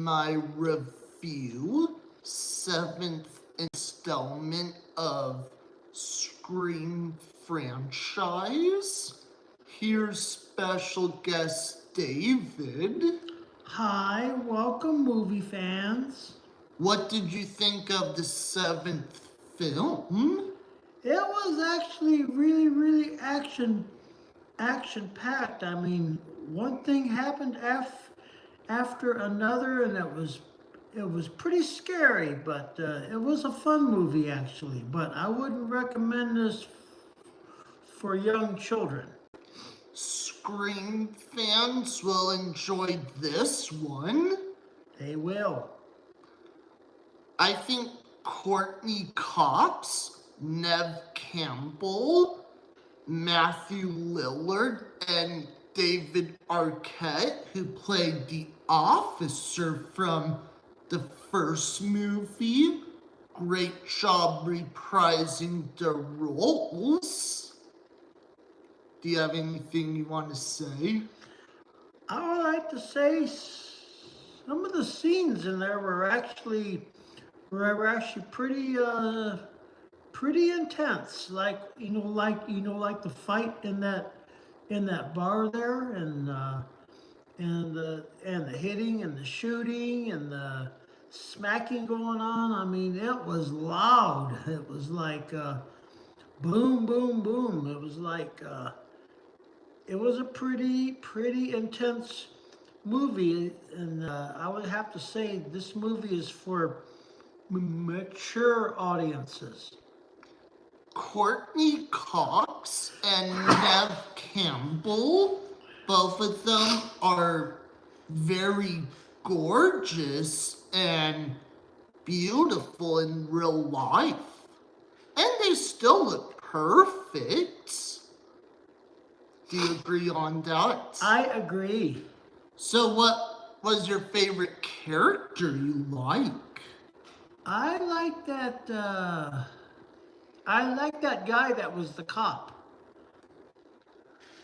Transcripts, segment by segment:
my review, 7th installment of Scream franchise. Here's special guest David. Hi, welcome movie fans. What did you think of the 7th film? It was actually really action packed. I mean, one thing happened after another, and it was pretty scary, but it was a fun movie actually. But I wouldn't recommend this for young children. Scream fans will enjoy this one. They will. I think Courtney Cox, Neve Campbell, Matthew Lillard, and David Arquette, who played the officer from the first movie. Great job reprising the roles. Do you have anything you want to say? I would like to say some of the scenes in there were actually pretty intense. Like the fight in that bar there, and the hitting and the shooting and the smacking going on. I mean, it was loud. It was like boom, boom, boom. It was like it was a pretty intense movie, and I would have to say this movie is for mature audiences. Courtney Cox and Neve Campbell, both of them are very gorgeous and beautiful in real life. And they still look perfect. Do you agree on that? I agree. So what was your favorite character you like? I like that guy that was the cop.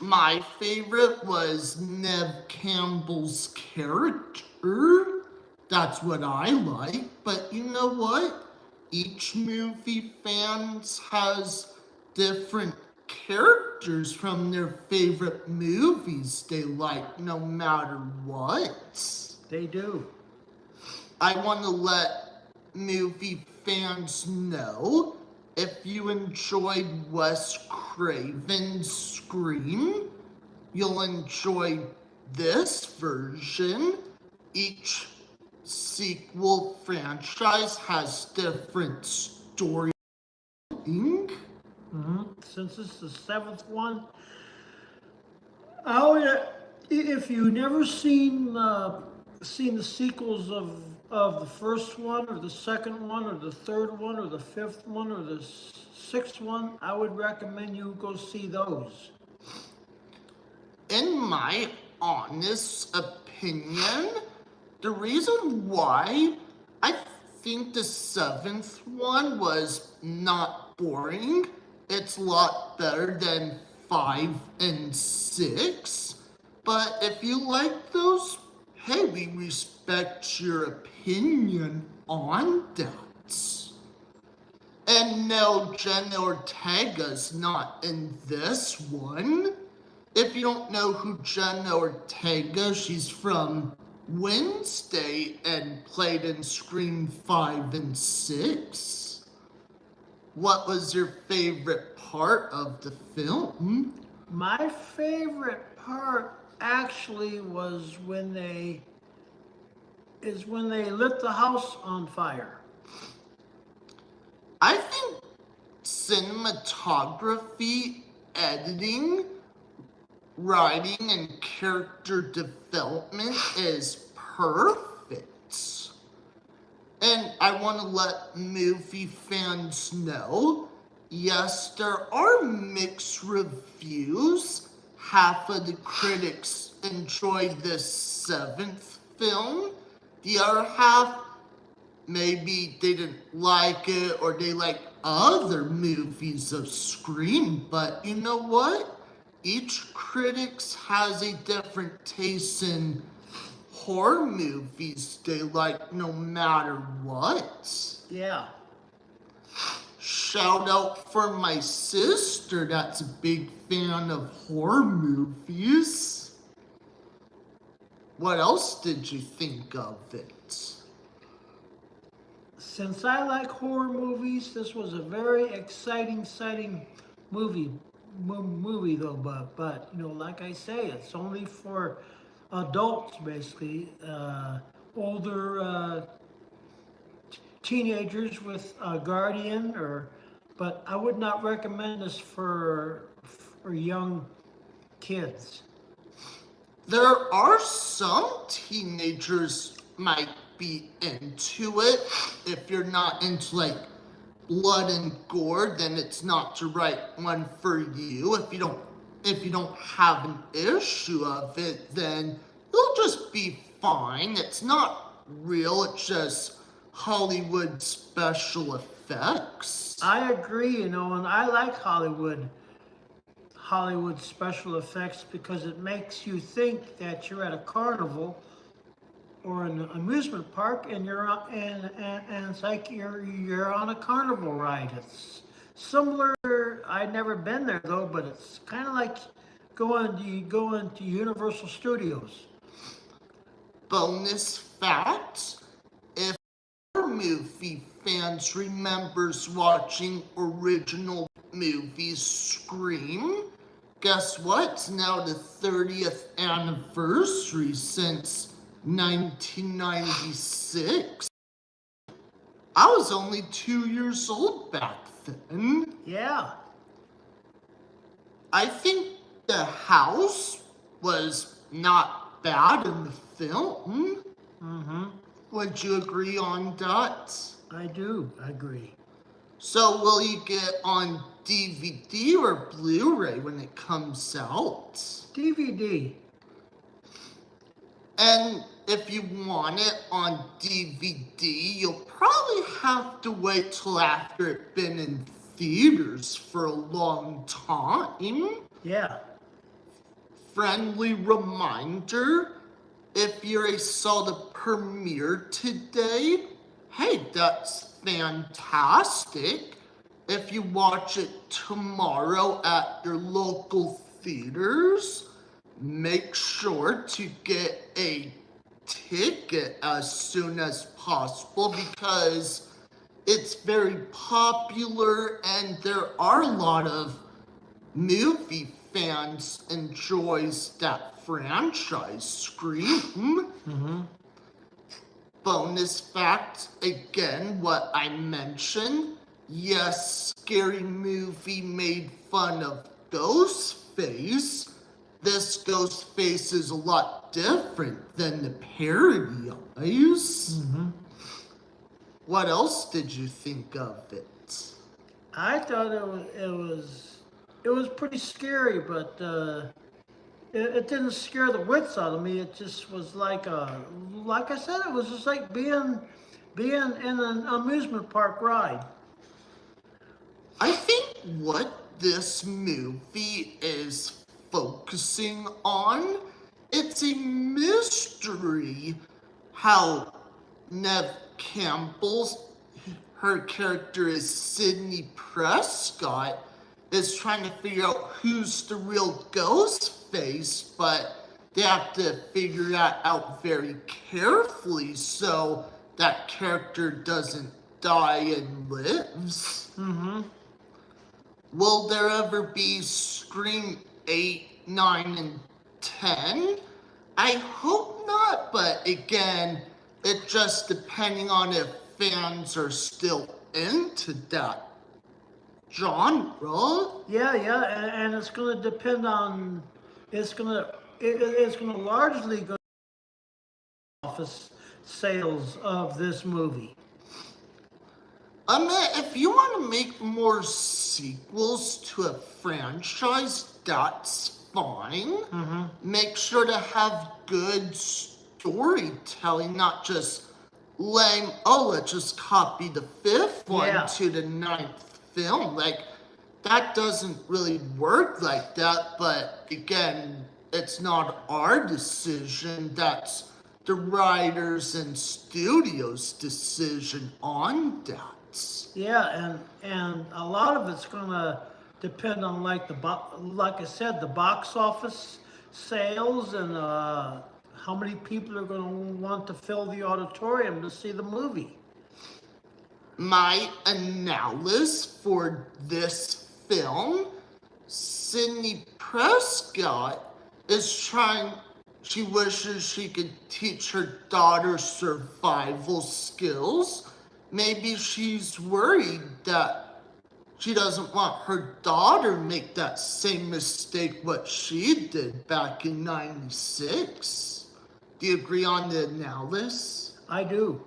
My favorite was Neve Campbell's character. That's what I like. But you know what? Each movie fans has different characters from their favorite movies they like, no matter what. They do. I want to let movie fans know, if you enjoyed Wes Craven's Scream, you'll enjoy this version. Each sequel franchise has different storytelling. Since it's the 7th one, oh, if you never seen the sequels of the first one or the second one or the third one or the 5th one or the 6th one, I would recommend you go see those. In my honest opinion, the reason why I think the 7th one was not boring, it's a lot better than 5 and 6. But if you like those, hey, we respect your opinion on that. And no, Jenna Ortega's not in this one. If you don't know who Jenna Ortega, she's from Wednesday and played in Scream 5 and 6. What was your favorite part of the film? My favorite part actually was when they lit the house on fire. I think cinematography, editing, writing, and character development is perfect. And I want to let movie fans know, yes, there are mixed reviews. Half of the critics enjoyed this 7th film. The other half, maybe they didn't like it or they like other movies of Scream. But you know what? Each critic has a different taste in horror movies they like no matter what. Yeah. Shout out for my sister that's a big fan of horror movies. What else did you think of it? Since I like horror movies, this was a very exciting movie though. But you know, like I say, it's only for adults basically, older teenagers with a guardian, or. But I would not recommend this for young kids. There are some teenagers might be into it. If you're not into like blood and gore, then it's not the right one for you. If you don't have an issue of it, then you'll just be fine. It's not real, it's just Hollywood special effects. I agree, you know, and I like Hollywood special effects because it makes you think that you're at a carnival or an amusement park, and and it's like you're on a carnival ride. It's similar. I've never been there though, but it's kind of like going to Universal Studios. Bonus fact, if horror movie fans remembers watching original movies Scream, guess what? It's now the 30th anniversary since 1996. I was only 2 years old back then. Yeah, I think the house was not bad in the film. Would you agree on that? I do agree. So will you get on DVD or Blu-ray when it comes out? DVD. And if you want it on DVD, you'll probably have to wait till after it's been in theaters for a long time. Yeah. Friendly reminder, if you saw the premiere today, hey, that's fantastic. If you watch it tomorrow at your local theaters, make sure to get a ticket as soon as possible because it's very popular and there are a lot of movie fans enjoys that franchise, Scream. Bonus fact, again, what I mentioned, yes, Scary Movie made fun of Ghostface. This Ghostface is a lot different than the parody eyes. What else did you think of it? I thought it was pretty scary, but it didn't scare the wits out of me. It just was like I said, it was just like being in an amusement park ride. I think what this movie is focusing on, it's a mystery how Nev Campbell's, her character is Sidney Prescott, is trying to figure out who's the real Ghostface, but they have to figure that out very carefully so that character doesn't die and lives. Will there ever be Scream 8, 9, and 10? I hope not, but again, it just depending on if fans are still into that genre. Yeah, and it's going to depend on it's going to largely go office sales of this movie. If you want to make more sequels to a franchise, that's fine. Make sure to have good storytelling, not just lame, oh, let's just copy the fifth one to the ninth film. Like, that doesn't really work like that, but again, it's not our decision. That's the writers and studios' decision on that. Yeah, and a lot of it's gonna depend on like I said, the box office sales and how many people are gonna want to fill the auditorium to see the movie. My analysis for this film, Sydney Prescott is she wishes she could teach her daughter survival skills. Maybe she's worried that she doesn't want her daughter make that same mistake what she did back in '96. Do you agree on the analysis? I do.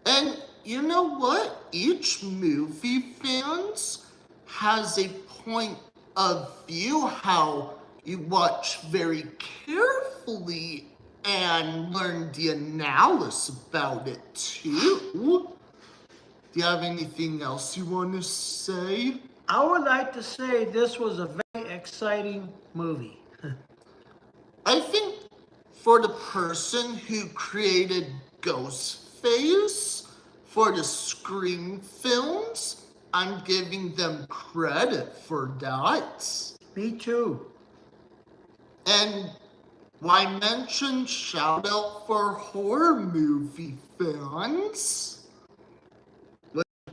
And you know what? Each movie fans has a point of view how you watch very carefully and learn the analysis about it too. Do you have anything else you want to say? I would like to say this was a very exciting movie. I think for the person who created Ghostface for the Scream films, I'm giving them credit for that. Me too. And why mention shout out for horror movie fans?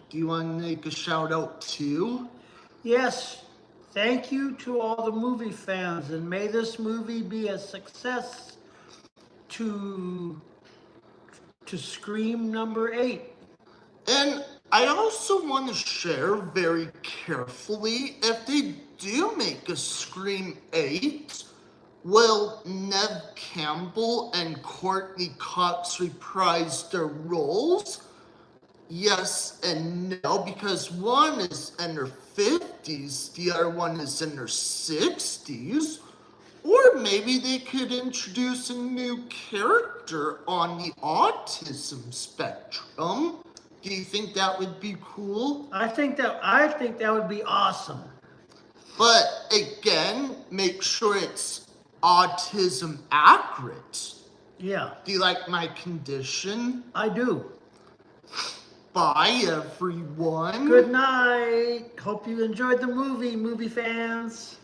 Do you want to make a shout out too? Yes, thank you to all the movie fans, and may this movie be a success to Scream number 8. And I also want to share very carefully, if they do make a Scream 8, will Nev Campbell and Courtney Cox reprise their roles? Yes and no, because one is in their 50s, the other one is in their 60s. Or maybe they could introduce a new character on the autism spectrum. Do you think that would be cool? I think that would be awesome. But again, make sure it's autism accurate. Yeah, Do you like my condition? I do. Bye, everyone. Good night. Hope you enjoyed the movie fans.